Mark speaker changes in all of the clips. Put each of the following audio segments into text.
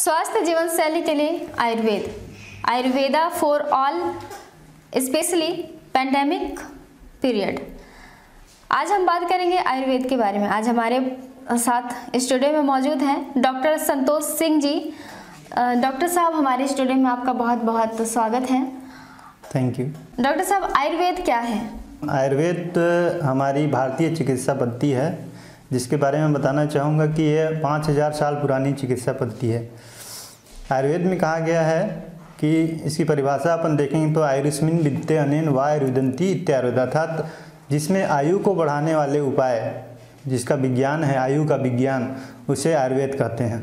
Speaker 1: स्वास्थ्य जीवन शैली के लिए Ayurveda for all, specially pandemic period. आज हम बात करेंगे आयुर्वेद के बारे में। आज हमारे साथ स्टूडियो में मौजूद हैं डॉक्टर संतोष सिंह जी। डॉक्टर साहब, हमारे स्टूडियो में आपका बहुत बहुत स्वागत है।
Speaker 2: Thank you.
Speaker 1: डॉक्टर साहब, आयुर्वेद क्या है?
Speaker 2: आयुर्वेद हमारी भारतीय चिकित्सा पद्धति है, जिसके बारे में बताना चाहूँगा कि यह 5000 साल पुरानी चिकित्सा पद्धति है। आयुर्वेद में कहा गया है कि इसकी परिभाषा अपन देखेंगे तो आयुष्मिन विद्ये अनेन व आयुर्वेदंती इत्यायुर्वेद, अर्थात जिसमें आयु को बढ़ाने वाले उपाय, जिसका विज्ञान है आयु का विज्ञान, उसे आयुर्वेद कहते हैं।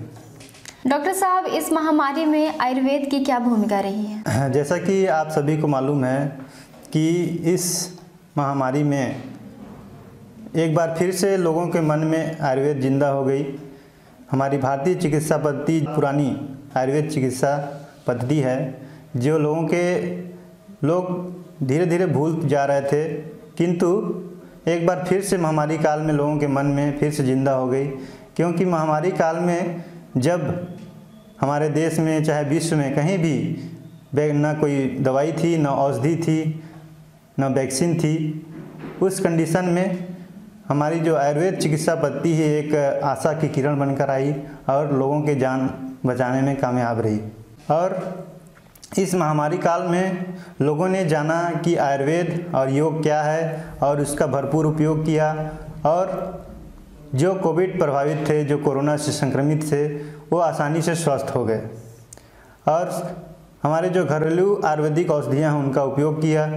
Speaker 1: डॉक्टर साहब, इस महामारी में आयुर्वेद की क्या भूमिका रही है?
Speaker 2: जैसा कि आप सभी को मालूम है कि इस महामारी में एक बार फिर से लोगों के मन में आयुर्वेद जिंदा हो गई। हमारी भारतीय चिकित्सा पद्धति पुरानी आयुर्वेद चिकित्सा पद्धति है, जो लोग धीरे धीरे भूल जा रहे थे, किंतु एक बार फिर से महामारी काल में लोगों के मन में फिर से जिंदा हो गई। क्योंकि महामारी काल में जब हमारे देश में चाहे विश्व में कहीं भी ना कोई दवाई थी, ना औषधि थी, ना वैक्सीन थी, उस कंडीशन में हमारी जो आयुर्वेद चिकित्सा पद्धति है एक आशा की किरण बनकर आई और लोगों के जान बचाने में कामयाब रही। और इस महामारी काल में लोगों ने जाना कि आयुर्वेद और योग क्या है और उसका भरपूर उपयोग किया। और जो कोविड प्रभावित थे, जो कोरोना से संक्रमित थे, वो आसानी से स्वस्थ हो गए। और हमारे जो घरेलू आयुर्वेदिक औषधियाँ हैं उनका उपयोग किया।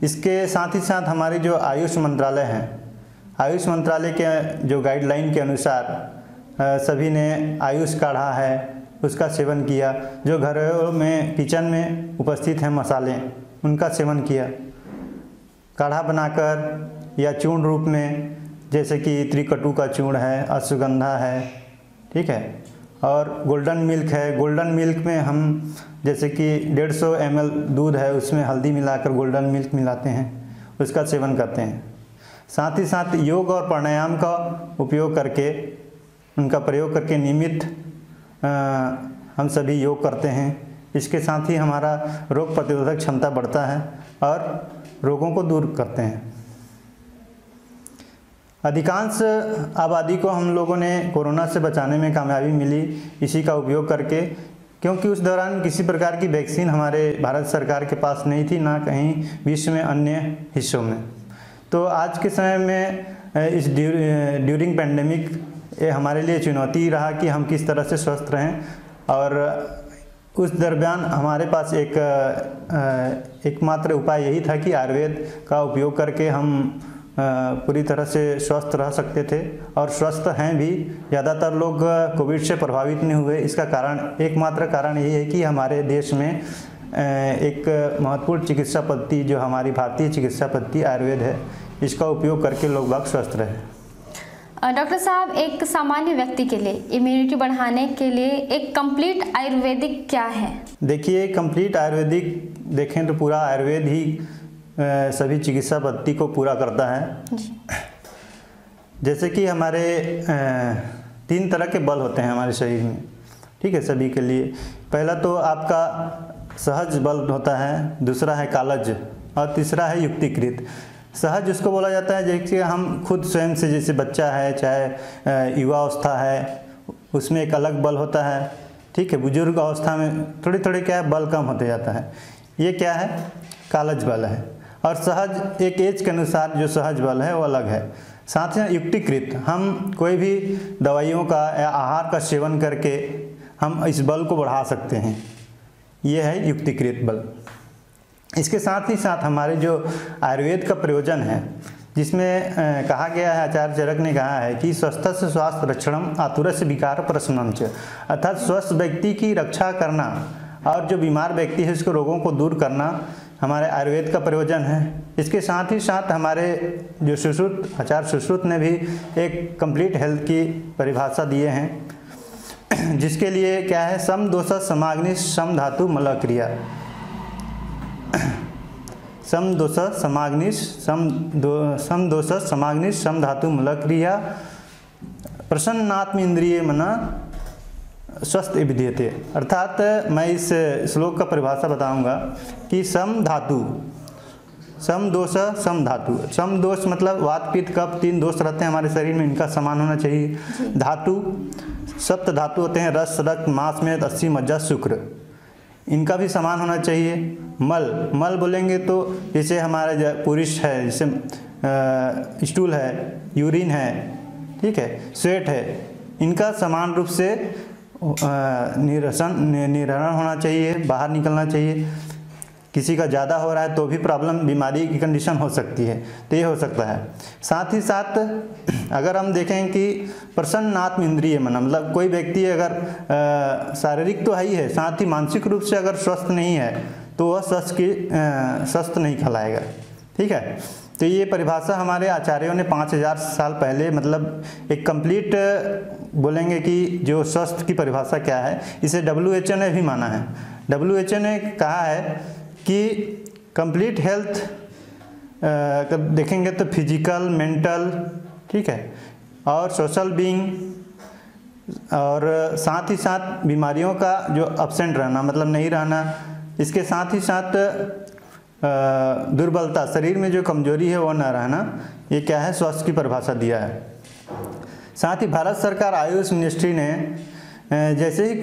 Speaker 2: इसके साथ ही साथ हमारे जो आयुष मंत्रालय हैं, आयुष मंत्रालय के जो गाइडलाइन के अनुसार सभी ने आयुष काढ़ा है उसका सेवन किया। जो घरों में किचन में उपस्थित हैं मसाले, उनका सेवन किया, काढ़ा बनाकर या चूर्ण रूप में, जैसे कि त्रिकटु का चूर्ण है, अश्वगंधा है, ठीक है, और गोल्डन मिल्क है। गोल्डन मिल्क में हम जैसे कि 150 ml दूध है, उसमें हल्दी मिलाकर गोल्डन मिल्क मिलाते हैं, उसका सेवन करते हैं। साथ ही साथ योग और प्राणायाम का उपयोग करके, उनका प्रयोग करके नियमित हम सभी योग करते हैं। इसके साथ ही हमारा रोग प्रतिरोधक क्षमता बढ़ता है और रोगों को दूर करते हैं। अधिकांश आबादी को हम लोगों ने कोरोना से बचाने में कामयाबी मिली इसी का उपयोग करके, क्योंकि उस दौरान किसी प्रकार की वैक्सीन हमारे भारत सरकार के पास नहीं थी, ना कहीं विश्व में अन्य हिस्सों में। तो आज के समय में इस ड्यूरिंग पैंडेमिक ये हमारे लिए चुनौती रहा कि हम किस तरह से स्वस्थ रहें। और उस दरमियान हमारे पास एकमात्र उपाय यही था कि आयुर्वेद का उपयोग करके हम पूरी तरह से स्वस्थ रह सकते थे और स्वस्थ हैं भी। ज़्यादातर लोग कोविड से प्रभावित नहीं हुए। इसका कारण, एकमात्र कारण यही है कि हमारे देश में एक महत्वपूर्ण चिकित्सा पद्धति जो हमारी भारतीय चिकित्सा पद्धति आयुर्वेद है, इसका उपयोग करके लोग बाग स्वस्थ रहे।
Speaker 1: डॉक्टर साहब, एक सामान्य व्यक्ति के लिए इम्यूनिटी बढ़ाने के लिए एक कंप्लीट आयुर्वेदिक क्या है? देखिए,
Speaker 2: कंप्लीट आयुर्वेदिक देखें तो पूरा आयुर्वेद ही सभी चिकित्सा पद्धति को पूरा करता है। जैसे कि हमारे 3 तरह के बल होते हैं हमारे शरीर में, ठीक है, सभी के लिए। पहला तो आपका सहज बल होता है, दूसरा है कालज और तीसरा है युक्तिकृत। सहज उसको बोला जाता है जैसे हम खुद स्वयं से, जैसे बच्चा है चाहे युवा अवस्था है, उसमें एक अलग बल होता है, ठीक है। बुजुर्ग अवस्था में थोड़ी थोड़ी क्या है, बल कम होते जाता है। ये क्या है, कालज बल है। और सहज एक एज के अनुसार जो सहज बल है वो अलग है। साथ ही युक्तिकृत, हम कोई भी दवाइयों का या आहार का सेवन करके हम इस बल को बढ़ा सकते हैं, ये है युक्तिकृत बल। इसके साथ ही साथ हमारे जो आयुर्वेद का प्रयोजन है, जिसमें कहा गया है, आचार्य चरक ने कहा है कि स्वस्थस्य स्वास्थ्य रक्षणम आतुरस्य विकार प्रशमनम च, अर्थात स्वस्थ व्यक्ति की रक्षा करना और जो बीमार व्यक्ति है उसके रोगों को दूर करना हमारे आयुर्वेद का प्रयोजन है। इसके साथ ही साथ हमारे जो सुश्रुत, आचार्य सुश्रुत ने भी एक कंप्लीट हेल्थ की परिभाषा दिए हैं, जिसके लिए क्या है, सम दोष समाग्नि सम धातु मल क्रिया, सम दोष समाग्नि सम धातु मूल क्रिया, प्रसन्नात्म इंद्रिय मना स्वस्थ विद्यते। अर्थात मैं इस श्लोक का परिभाषा बताऊंगा कि सम धातु, सम दोष सम धातु। सम दोष मतलब वात पित्त कफ 3 दोष रहते हैं हमारे शरीर में, इनका समान होना चाहिए। धातु, सप्त धातु होते हैं रस रक्त मांस में अस्थि मज्जा शुक्र, इनका भी समान होना चाहिए। मल, मल बोलेंगे तो जैसे हमारा पुरुष है, जैसे स्टूल है, यूरिन है, ठीक है, स्वेट है, इनका समान रूप से निरसन होना चाहिए, बाहर निकलना चाहिए। किसी का ज़्यादा हो रहा है तो भी प्रॉब्लम, बीमारी की कंडीशन हो सकती है, तो ये हो सकता है। साथ ही साथ अगर हम देखें कि प्रसन्नात्म इंद्रिय मन, मतलब कोई व्यक्ति अगर शारीरिक तो है ही है, साथ ही मानसिक रूप से अगर स्वस्थ नहीं है तो वह स्वस्थ नहीं कहलाएगा, ठीक है। तो ये परिभाषा हमारे आचार्यों ने 5000 साल पहले, मतलब एक कंप्लीट बोलेंगे कि जो स्वस्थ की परिभाषा क्या है, इसे WHO ने भी माना है। WHO ने कहा है कि कंप्लीट हेल्थ देखेंगे तो फिजिकल, मेंटल, ठीक है, और सोशल बीइंग, और साथ ही साथ बीमारियों का जो अब्सेंट रहना, मतलब नहीं रहना, इसके साथ ही साथ दुर्बलता, शरीर में जो कमजोरी है वो न रहना, ये क्या है, स्वास्थ्य की परिभाषा दिया है। साथ ही भारत सरकार आयुष मिनिस्ट्री ने जैसे ही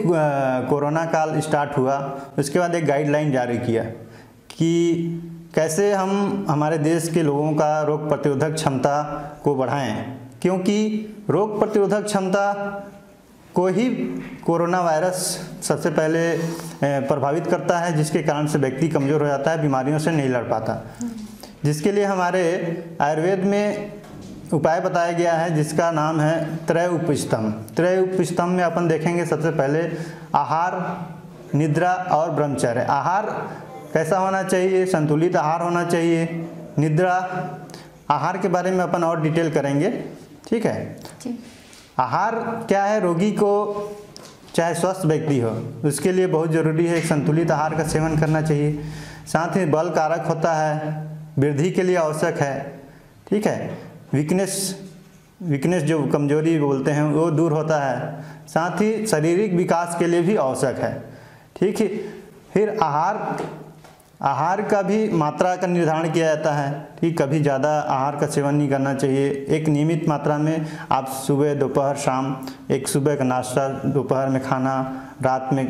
Speaker 2: कोरोना काल स्टार्ट हुआ उसके बाद एक गाइडलाइन जारी किया कि कैसे हम हमारे देश के लोगों का रोग प्रतिरोधक क्षमता को बढ़ाएं, क्योंकि रोग प्रतिरोधक क्षमता को ही कोरोना वायरस सबसे पहले प्रभावित करता है, जिसके कारण से व्यक्ति कमज़ोर हो जाता है, बीमारियों से नहीं लड़ पाता। जिसके लिए हमारे आयुर्वेद में उपाय बताया गया है जिसका नाम है त्रय उपस्थम। त्रय उपस्थम में अपन देखेंगे सबसे पहले आहार, निद्रा और ब्रह्मचर्य। आहार कैसा होना चाहिए, संतुलित आहार होना चाहिए। निद्रा, आहार के बारे में अपन और डिटेल करेंगे, ठीक है। आहार क्या है, रोगी को चाहे स्वस्थ व्यक्ति हो उसके लिए बहुत ज़रूरी है, एक संतुलित आहार का सेवन करना चाहिए। साथ ही बल कारक होता है, वृद्धि के लिए आवश्यक है, ठीक है। वीकनेस जो कमजोरी बोलते हैं वो दूर होता है, साथ ही शारीरिक विकास के लिए भी आवश्यक है, ठीक है। फिर आहार का भी मात्रा का निर्धारण किया जाता है, ठीक। कभी ज़्यादा आहार का सेवन नहीं करना चाहिए, एक नियमित मात्रा में आप सुबह दोपहर शाम, एक सुबह का नाश्ता, दोपहर में खाना, रात में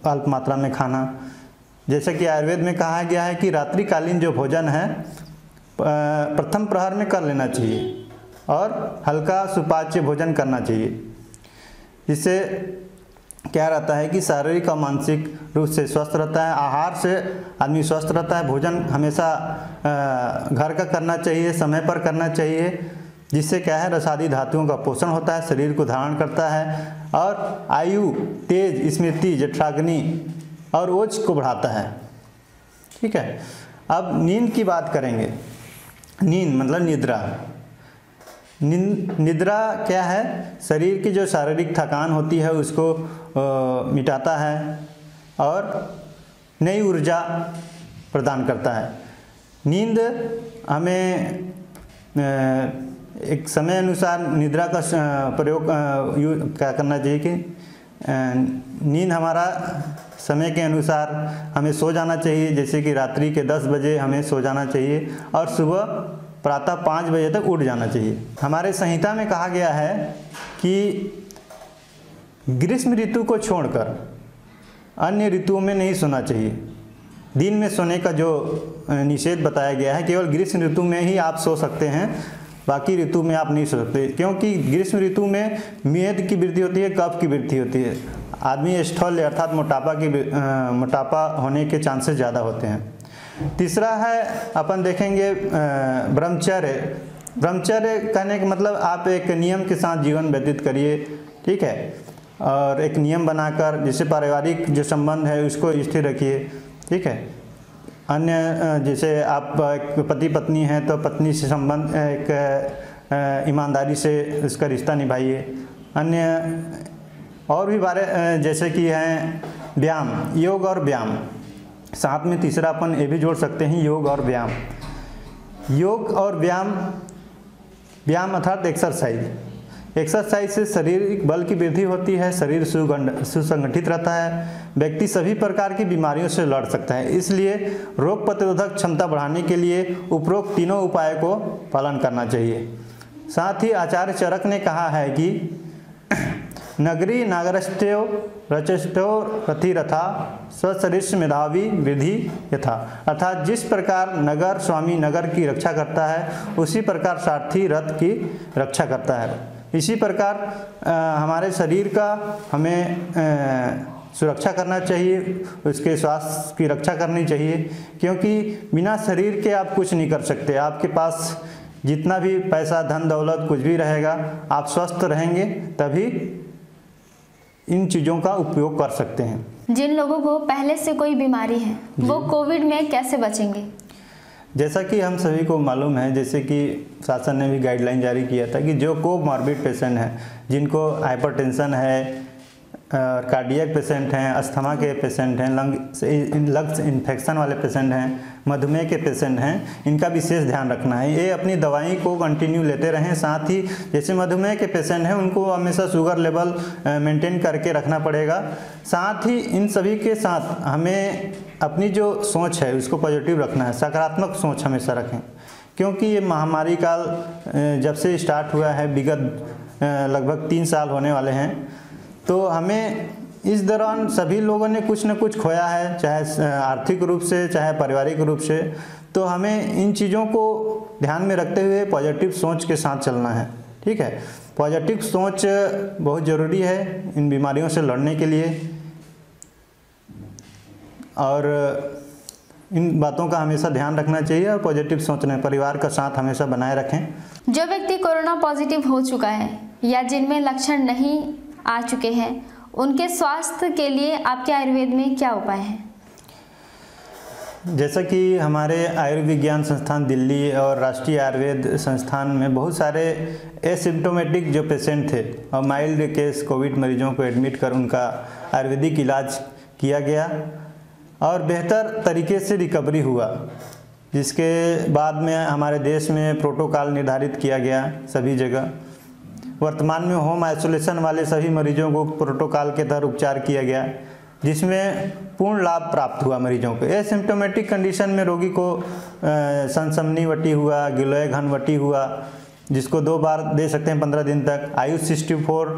Speaker 2: अल्प मात्रा में खाना। जैसे कि आयुर्वेद में कहा गया है कि रात्रिकालीन जो भोजन है प्रथम प्रहर में कर लेना चाहिए और हल्का सुपाच्य भोजन करना चाहिए। इससे क्या रहता है कि शारीरिक और मानसिक रूप से स्वस्थ रहता है। आहार से आदमी स्वस्थ रहता है। भोजन हमेशा घर का करना चाहिए, समय पर करना चाहिए, जिससे क्या है, रसादी धातुओं का पोषण होता है, शरीर को धारण करता है और आयु, तेज, स्मृति, जठराग्नि और ओज को बढ़ाता है, ठीक है। अब नींद की बात करेंगे। नींद मतलब निद्रा। निद्रा क्या है, शरीर की जो शारीरिक थकान होती है उसको मिटाता है और नई ऊर्जा प्रदान करता है। नींद हमें एक समय अनुसार निद्रा का प्रयोग क्या करना चाहिए कि नींद हमारा समय के अनुसार हमें सो जाना चाहिए। जैसे कि रात्रि के 10 बजे हमें सो जाना चाहिए और सुबह प्रातः 5 बजे तक उठ जाना चाहिए। हमारे संहिता में कहा गया है कि ग्रीष्म ऋतु को छोड़कर अन्य ऋतुओं में नहीं सोना चाहिए। दिन में सोने का जो निषेध बताया गया है, केवल ग्रीष्म ऋतु में ही आप सो सकते हैं, बाकी ऋतु में आप नहीं सो सकते, क्योंकि ग्रीष्म ऋतु में मेद की वृद्धि होती है, कफ की वृद्धि होती है, आदमी स्थूल अर्थात मोटापा होने के चांसेस ज़्यादा होते हैं। तीसरा है अपन देखेंगे ब्रह्मचर्य। ब्रह्मचर्य कहने का मतलब आप एक नियम के साथ जीवन व्यतीत करिए, ठीक है, और एक नियम बनाकर जैसे पारिवारिक जो संबंध है उसको स्थिर रखिए, ठीक है। अन्य जैसे आप पति पत्नी हैं तो पत्नी से संबंध एक ईमानदारी से उसका रिश्ता निभाइए। अन्य और भी बारे जैसे कि हैं व्यायाम, योग और व्यायाम। साथ में तीसरा अपन ये भी जोड़ सकते हैं योग और व्यायाम। योग और व्यायाम, व्यायाम अर्थात एक्सरसाइज। एक्सरसाइज से शारीरिक बल की वृद्धि होती है, शरीर सुसंगठित रहता है, व्यक्ति सभी प्रकार की बीमारियों से लड़ सकता है। इसलिए रोग प्रतिरोधक क्षमता बढ़ाने के लिए उपरोक्त तीनों उपाय को पालन करना चाहिए। साथ ही आचार्य चरक ने कहा है कि नगरी नागरस्त्यो रचस्त्यो रथिरथा स्वशरीर मेधावी विधि यथा, अर्थात जिस प्रकार नगर स्वामी नगर की रक्षा करता है उसी प्रकार सारथी रथ की रक्षा करता है। इसी प्रकार हमारे शरीर का हमें सुरक्षा करना चाहिए, उसके स्वास्थ्य की रक्षा करनी चाहिए, क्योंकि बिना शरीर के आप कुछ नहीं कर सकते। आपके पास जितना भी पैसा धन दौलत कुछ भी रहेगा, आप स्वस्थ रहेंगे तभी इन चीज़ों का उपयोग कर सकते हैं।
Speaker 1: जिन लोगों को पहले से कोई बीमारी है वो कोविड में कैसे बचेंगे?
Speaker 2: जैसा कि हम सभी को मालूम है, जैसे कि शासन ने भी गाइडलाइन जारी किया था कि जो कोमॉर्बिड पेशेंट हैं, जिनको हाइपरटेंशन है, कार्डियक पेशेंट हैं, अस्थमा के पेशेंट हैं, लंग्स इन्फेक्शन वाले पेशेंट हैं, मधुमेह के पेशेंट हैं, इनका विशेष ध्यान रखना है। ये अपनी दवाई को कंटिन्यू लेते रहें। साथ ही जैसे मधुमेह के पेशेंट हैं उनको हमेशा शुगर लेवल मेंटेन करके रखना पड़ेगा। साथ ही इन सभी के साथ हमें अपनी जो सोच है उसको पॉजिटिव रखना है, सकारात्मक सोच हमेशा रखें, क्योंकि ये महामारी काल जब से स्टार्ट हुआ है, विगत लगभग 3 साल होने वाले हैं, तो हमें इस दौरान सभी लोगों ने कुछ न कुछ खोया है, चाहे आर्थिक रूप से चाहे पारिवारिक रूप से। तो हमें इन चीज़ों को ध्यान में रखते हुए पॉजिटिव सोच के साथ चलना है। ठीक है, पॉजिटिव सोच बहुत ज़रूरी है इन बीमारियों से लड़ने के लिए, और इन बातों का हमेशा ध्यान रखना चाहिए और पॉजिटिव सोचना, परिवार का साथ हमेशा बनाए रखें।
Speaker 1: जो व्यक्ति कोरोना पॉजिटिव हो चुका है या जिनमें लक्षण नहीं आ चुके हैं, उनके स्वास्थ्य के लिए आपके आयुर्वेद में क्या उपाय हैं?
Speaker 2: जैसा कि हमारे आयुर्विज्ञान संस्थान दिल्ली और राष्ट्रीय आयुर्वेद संस्थान में बहुत सारे एसिम्प्टोमेटिक जो पेशेंट थे और माइल्ड केस कोविड मरीजों को एडमिट कर उनका आयुर्वेदिक इलाज किया गया और बेहतर तरीके से रिकवरी हुआ, जिसके बाद में हमारे देश में प्रोटोकॉल निर्धारित किया गया सभी जगह। वर्तमान में होम आइसोलेशन वाले सभी मरीजों को प्रोटोकॉल के तहत उपचार किया गया, जिसमें पूर्ण लाभ प्राप्त हुआ मरीजों को। एसिम्प्टोमेटिक कंडीशन में रोगी को सनसनी हुआ, गिलोय घनवटी हुआ, जिसको 2 बार दे सकते हैं 15 दिन तक। आयुष 64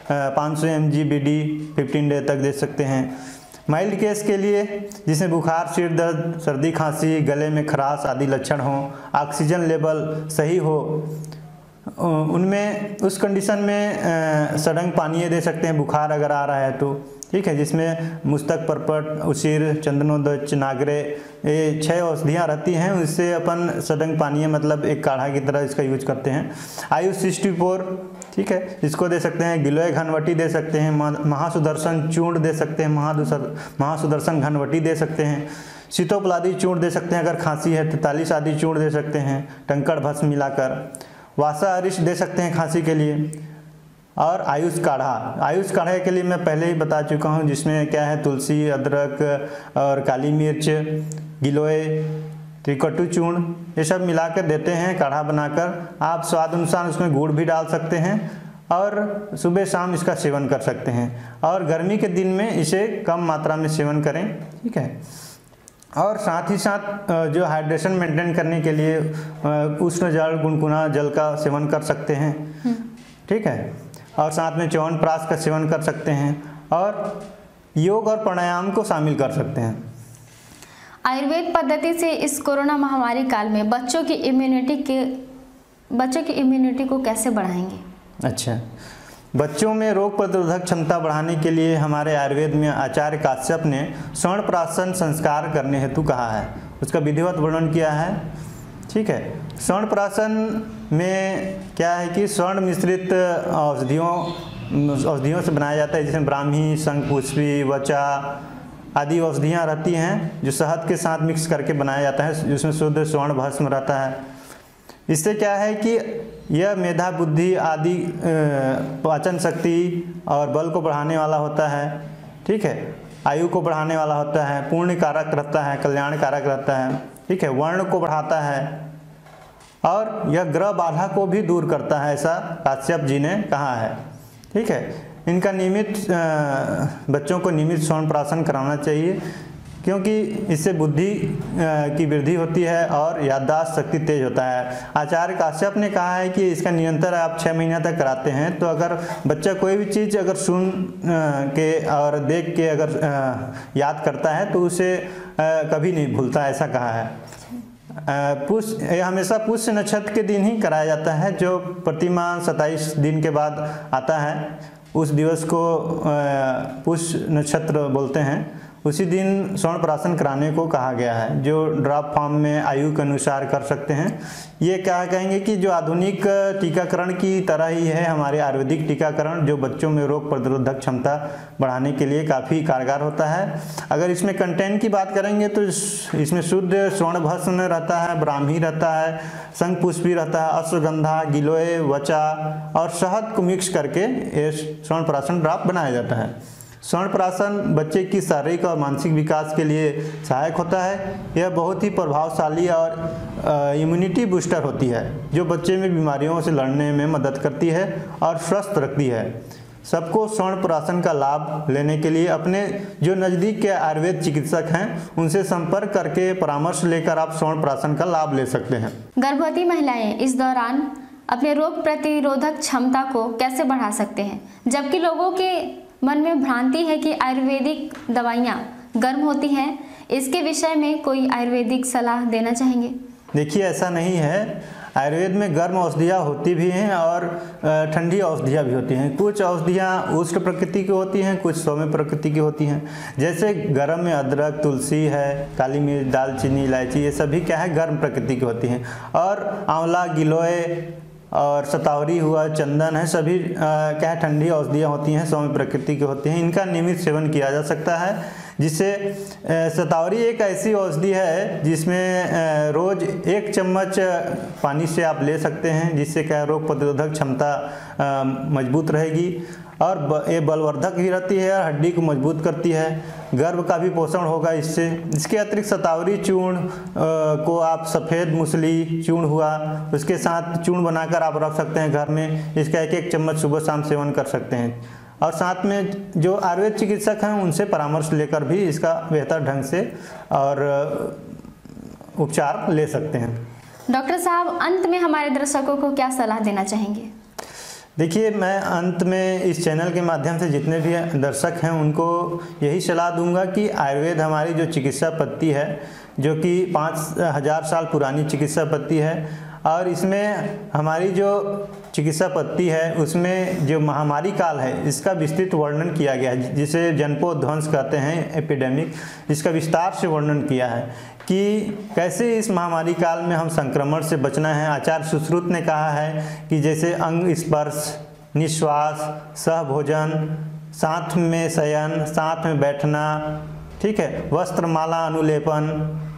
Speaker 2: 500 mg BD 15 डे तक दे सकते हैं। माइल्ड केस के लिए जिसमें बुखार, सिर दर्द, सर्दी खांसी, गले में खराश आदि लक्षण हो, ऑक्सीजन लेवल सही हो, उनमें उस कंडीशन में सड़ंग पानीय दे सकते हैं बुखार अगर आ रहा है तो। ठीक है, जिसमें मुस्तक, परपट, उसिर, चंदनोदच, नागरे, ये 6 औषधियाँ रहती हैं। उससे अपन सड़ंग पानीय मतलब एक काढ़ा की तरह इसका यूज करते हैं। आयुष 64, ठीक है, इसको दे सकते हैं। गिलोय घनवटी दे सकते हैं। महासुदर्शन चूर्ण दे सकते हैं। महासुदर्शन घनवटी दे सकते हैं। शीतोपलादी चूर्ण दे सकते हैं अगर खांसी है। 43 आदि चूर्ण दे सकते हैं टंकड़ भस्म मिलाकर। वासा अरिश दे सकते हैं खांसी के लिए। और आयुष काढ़े के लिए मैं पहले ही बता चुका हूँ, जिसमें क्या है तुलसी, अदरक और काली मिर्च, गिलोय, त्रिकटु चूर्ण, ये सब मिलाकर देते हैं काढ़ा बनाकर। आप स्वाद अनुसार उसमें गुड़ भी डाल सकते हैं और सुबह शाम इसका सेवन कर सकते हैं। और गर्मी के दिन में इसे कम मात्रा में सेवन करें। ठीक है, और साथ ही साथ जो हाइड्रेशन मेंटेन करने के लिए उष्ण जल, गुनगुना जल का सेवन कर सकते हैं। ठीक है, और साथ में च्यवनप्राश का सेवन कर सकते हैं और योग और प्राणायाम को शामिल कर सकते हैं।
Speaker 1: आयुर्वेद पद्धति से इस कोरोना महामारी काल में बच्चों की इम्यूनिटी को कैसे बढ़ाएंगे? अच्छा,
Speaker 2: बच्चों में रोग प्रतिरोधक क्षमता बढ़ाने के लिए हमारे आयुर्वेद में आचार्य काश्यप ने स्वर्णप्राशन संस्कार करने हेतु कहा है, उसका विधिवत वर्णन किया है। ठीक है, स्वर्णप्राशन में क्या है कि स्वर्ण मिश्रित औषधियों से बनाया जाता है, जिसमें ब्राह्मी, शंखपुष्पी, वचा आदि औषधियाँ रहती हैं जो शहद के साथ मिक्स करके बनाया जाता है, जिसमें शुद्ध स्वर्ण भस्म रहता है। इससे क्या है कि यह मेधा, बुद्धि आदि, पाचन शक्ति और बल को बढ़ाने वाला होता है। ठीक है, आयु को बढ़ाने वाला होता है, पुण्य कारक रहता है, कल्याण कारक रहता है। ठीक है, वर्ण को बढ़ाता है और यह ग्रह बाधा को भी दूर करता है, ऐसा काश्यप जी ने कहा है। ठीक है, इनका नियमित बच्चों को नियमित च्यवनप्राशन कराना चाहिए, क्योंकि इससे बुद्धि की वृद्धि होती है और याददाश्त शक्ति तेज होता है। आचार्य काश्यप ने कहा है कि इसका निरंतर आप 6 महीना तक कराते हैं तो अगर बच्चा कोई भी चीज़ अगर सुन के और देख के अगर याद करता है तो उसे कभी नहीं भूलता, ऐसा कहा है। यह हमेशा पुष्य नक्षत्र के दिन ही कराया जाता है, जो प्रतिमाह 27 दिन के बाद आता है। उस दिवस को पुष्य नक्षत्र बोलते हैं। उसी दिन च्यवनप्राशन कराने को कहा गया है, जो ड्रॉप फॉर्म में आयु के अनुसार कर सकते हैं। ये क्या कहेंगे कि जो आधुनिक टीकाकरण की तरह ही है हमारे आयुर्वेदिक टीकाकरण, जो बच्चों में रोग प्रतिरोधक क्षमता बढ़ाने के लिए काफ़ी कारगर होता है। अगर इसमें कंटेंट की बात करेंगे तो इसमें शुद्ध स्वर्ण भस्म रहता है, ब्राह्मी रहता है, शंखपुष्पी रहता है, अश्वगंधा, गिलोय, वचा और शहद को मिक्स करके ये च्यवनप्राशन ड्रॉप बनाया जाता है। च्यवनप्राशन बच्चे की शारीरिक और मानसिक विकास के लिए सहायक होता है। यह बहुत ही प्रभावशाली और इम्यूनिटी बूस्टर होती है, जो बच्चे में बीमारियों से लड़ने में मदद करती है और स्वस्थ रखती है। सबको च्यवनप्राशन का लाभ लेने के लिए अपने जो नज़दीक के आयुर्वेद चिकित्सक हैं उनसे संपर्क करके परामर्श लेकर आप च्यवनप्राशन का लाभ ले सकते हैं।
Speaker 1: गर्भवती महिलाएं इस दौरान अपने रोग प्रतिरोधक क्षमता को कैसे बढ़ा सकते हैं, जबकि लोगों के मन में भ्रांति है कि आयुर्वेदिक दवाइयाँ गर्म होती हैं? इसके विषय में कोई आयुर्वेदिक सलाह देना चाहेंगे?
Speaker 2: देखिए, ऐसा नहीं है। आयुर्वेद में गर्म औषधियाँ होती भी हैं और ठंडी औषधियाँ भी होती हैं। कुछ औषधियाँ उष्ण प्रकृति की होती हैं, कुछ सौम्य प्रकृति की होती हैं। जैसे गर्म में अदरक, तुलसी है, काली मिर्च, दालचीनी, इलायची, ये सभी क्या है गर्म प्रकृति की होती हैं। और आंवला, गिलोय और शतावरी हुआ, चंदन है, सभी क्या है ठंडी औषधियाँ होती हैं, सौम्य प्रकृति की होती हैं। इनका नियमित सेवन किया जा सकता है, जिससे शतावरी एक ऐसी औषधि है जिसमें रोज़ 1 चम्मच पानी से आप ले सकते हैं, जिससे क्या रोग प्रतिरोधक क्षमता मजबूत रहेगी और ये बलवर्धक भी रहती है और हड्डी को मजबूत करती है। गर्भ का भी पोषण होगा इससे। इसके अतिरिक्त शतावरी चूर्ण को आप सफ़ेद मूसली चूर्ण हुआ, उसके साथ चूर्ण बनाकर आप रख सकते हैं घर में। इसका 1-1 चम्मच सुबह शाम सेवन कर सकते हैं और साथ में जो आयुर्वेद चिकित्सक हैं उनसे परामर्श लेकर भी इसका बेहतर ढंग से और उपचार ले सकते हैं।
Speaker 1: डॉक्टर साहब, अंत में हमारे दर्शकों को क्या सलाह देना चाहेंगे?
Speaker 2: देखिए, मैं अंत में इस चैनल के माध्यम से जितने भी दर्शक हैं उनको यही सलाह दूंगा कि आयुर्वेद हमारी जो चिकित्सा पद्धति है, जो कि 5000 साल पुरानी चिकित्सा पद्धति है, और इसमें हमारी जो चिकित्सा पद्धति है उसमें जो महामारी काल है इसका विस्तृत वर्णन किया गया है, जिसे जनपोध्वंस कहते हैं, एपिडेमिक। इसका विस्तार से वर्णन किया है कि कैसे इस महामारी काल में हम संक्रमण से बचना है। आचार्य सुश्रुत ने कहा है कि जैसे अंग स्पर्श, निश्वास, सहभोजन, साथ में शयन, साथ में बैठना, ठीक है, वस्त्रमाला अनुलेपन,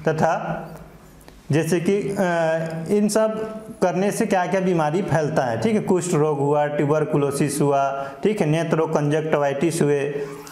Speaker 2: तथा जैसे कि इन सब करने से क्या क्या बीमारी फैलता है, ठीक है, कुष्ठ रोग हुआ, ट्यूबरकुलोसिस हुआ, ठीक है, नेत्र रोग कंजक्टिवाइटिस हुए,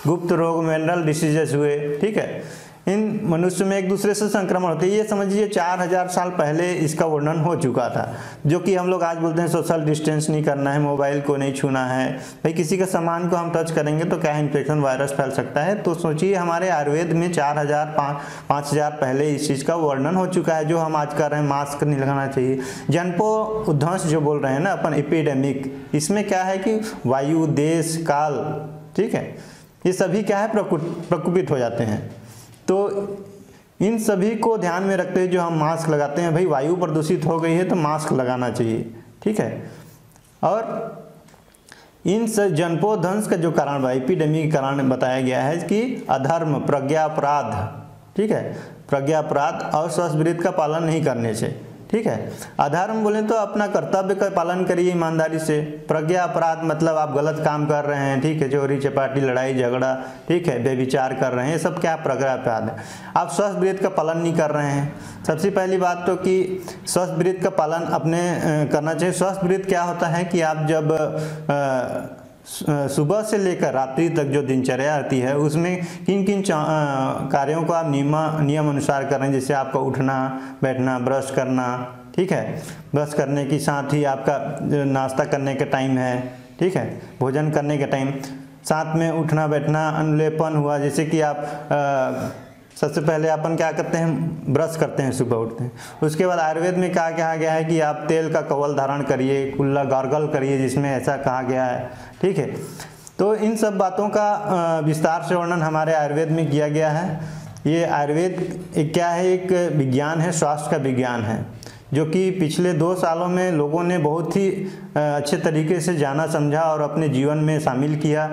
Speaker 2: गुप्त रोग वेनरल डिसीजेस हुए, ठीक है, इन मनुष्य में एक दूसरे से संक्रमण होते हैं। ये समझिए 4000 साल पहले इसका वर्णन हो चुका था, जो कि हम लोग आज बोलते हैं सोशल डिस्टेंस नहीं करना है, मोबाइल को नहीं छूना है, भाई किसी का सामान को हम टच करेंगे तो क्या इन्फेक्शन वायरस फैल सकता है। तो सोचिए हमारे आयुर्वेद में 4000-5000 पहले इस चीज़ का वर्णन हो चुका है। जो हम आज कर रहे हैं मास्क नहीं लगाना चाहिए, जनपोध्वंस जो बोल रहे हैं ना अपन, एपिडेमिक, इसमें क्या है कि वायु, देश, काल, ठीक है, ये सभी क्या है प्रकोपित हो जाते हैं। तो इन सभी को ध्यान में रखते हुए जो हम मास्क लगाते हैं, भाई वायु प्रदूषित हो गई है तो मास्क लगाना चाहिए, ठीक है। और इन जनपोध्वंस का जो कारण, एपिडेमिक का कारण बताया गया है कि अधर्म, प्रज्ञापराध, ठीक है, प्रज्ञापराध और स्वस्थ का पालन नहीं करने से, ठीक है। अधर्म बोले तो अपना कर्तव्य का पालन करिए ईमानदारी से। प्रज्ञा अपराध मतलब आप गलत काम कर रहे हैं, ठीक है, चोरी चपाटी, लड़ाई झगड़ा, ठीक है, व्यभिचार कर रहे हैं, ये सब क्या प्रज्ञा अपराध है। आप स्वस्थ का पालन नहीं कर रहे हैं। सबसे पहली बात तो कि स्वस्थ का पालन अपने करना चाहिए। स्वस्थ क्या होता है कि आप जब सुबह से लेकर रात्रि तक जो दिनचर्या आती है उसमें किन किन कार्यों को आप नियम अनुसार कर रहे हैं, जैसे आपका उठना, बैठना, ब्रश करना, ठीक है, ब्रश करने के साथ ही आपका नाश्ता करने का टाइम है, ठीक है, भोजन करने का टाइम, साथ में उठना बैठना, अनुलेपन हुआ, जैसे कि आप सबसे पहले अपन क्या करते हैं, ब्रश करते हैं सुबह उठते हैं। उसके बाद आयुर्वेद में क्या कहा गया है कि आप तेल का कवल धारण करिए, कुल्ला गार्गल करिए, जिसमें ऐसा कहा गया है, ठीक है। तो इन सब बातों का विस्तार से वर्णन हमारे आयुर्वेद में किया गया है। ये आयुर्वेद एक क्या है, एक विज्ञान है, स्वास्थ्य का विज्ञान है, जो कि पिछले 2 सालों में लोगों ने बहुत ही अच्छे तरीके से जाना समझा और अपने जीवन में शामिल किया।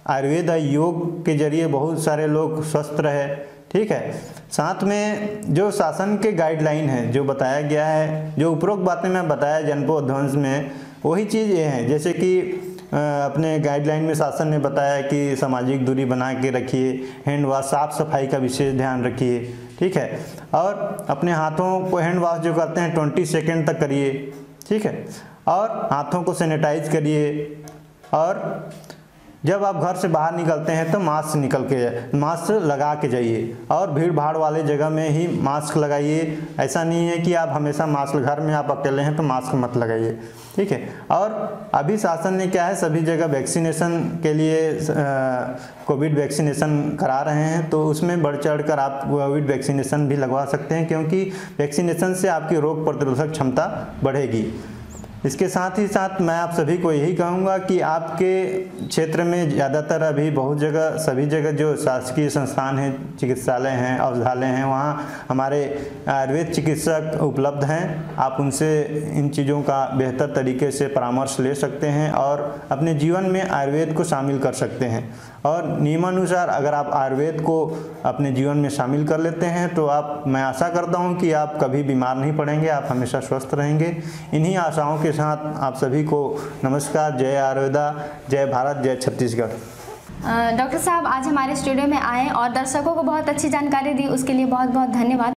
Speaker 2: आयुर्वेद और योग के जरिए बहुत सारे लोग स्वस्थ रहे, ठीक है। साथ में जो शासन के गाइडलाइन है, जो बताया गया है, जो उपरोक्त बातें मैं बताया जनपोध्वंस में, वही चीज़ ये है, जैसे कि अपने गाइडलाइन में शासन ने बताया कि सामाजिक दूरी बना के रखिए, हैंड वॉश, साफ़ सफाई का विशेष ध्यान रखिए, ठीक है, और अपने हाथों को हैंड वॉश जो करते हैं 20 सेकेंड तक करिए, ठीक है, और हाथों को सैनिटाइज करिए, और जब आप घर से बाहर निकलते हैं तो मास्क लगा के जाइए, और भीड़ भाड़ वाले जगह में ही मास्क लगाइए। ऐसा नहीं है कि आप हमेशा मास्क, घर में आप अकेले हैं तो मास्क मत लगाइए, ठीक है। और अभी शासन ने क्या है, सभी जगह वैक्सीनेशन के लिए कोविड वैक्सीनेशन करा रहे हैं, तो उसमें बढ़ चढ़ कर आप कोविड वैक्सीनेशन भी लगवा सकते हैं, क्योंकि वैक्सीनेशन से आपकी रोग प्रतिरोधक क्षमता बढ़ेगी। इसके साथ ही साथ मैं आप सभी को यही कहूँगा कि आपके क्षेत्र में ज़्यादातर अभी बहुत जगह, सभी जगह जो शासकीय संस्थान हैं, चिकित्सालय हैं, औषधालय हैं, वहाँ हमारे आयुर्वेद चिकित्सक उपलब्ध हैं। आप उनसे इन चीज़ों का बेहतर तरीके से परामर्श ले सकते हैं और अपने जीवन में आयुर्वेद को शामिल कर सकते हैं। और नियमानुसार अगर आप आयुर्वेद को अपने जीवन में शामिल कर लेते हैं तो मैं आशा करता हूं कि आप कभी बीमार नहीं पड़ेंगे, आप हमेशा स्वस्थ रहेंगे। इन्हीं आशाओं के साथ आप सभी को नमस्कार। जय आयुर्वेदा, जय भारत, जय छत्तीसगढ़।
Speaker 1: डॉक्टर साहब आज हमारे स्टूडियो में आए और दर्शकों को बहुत अच्छी जानकारी दी, उसके लिए बहुत बहुत धन्यवाद।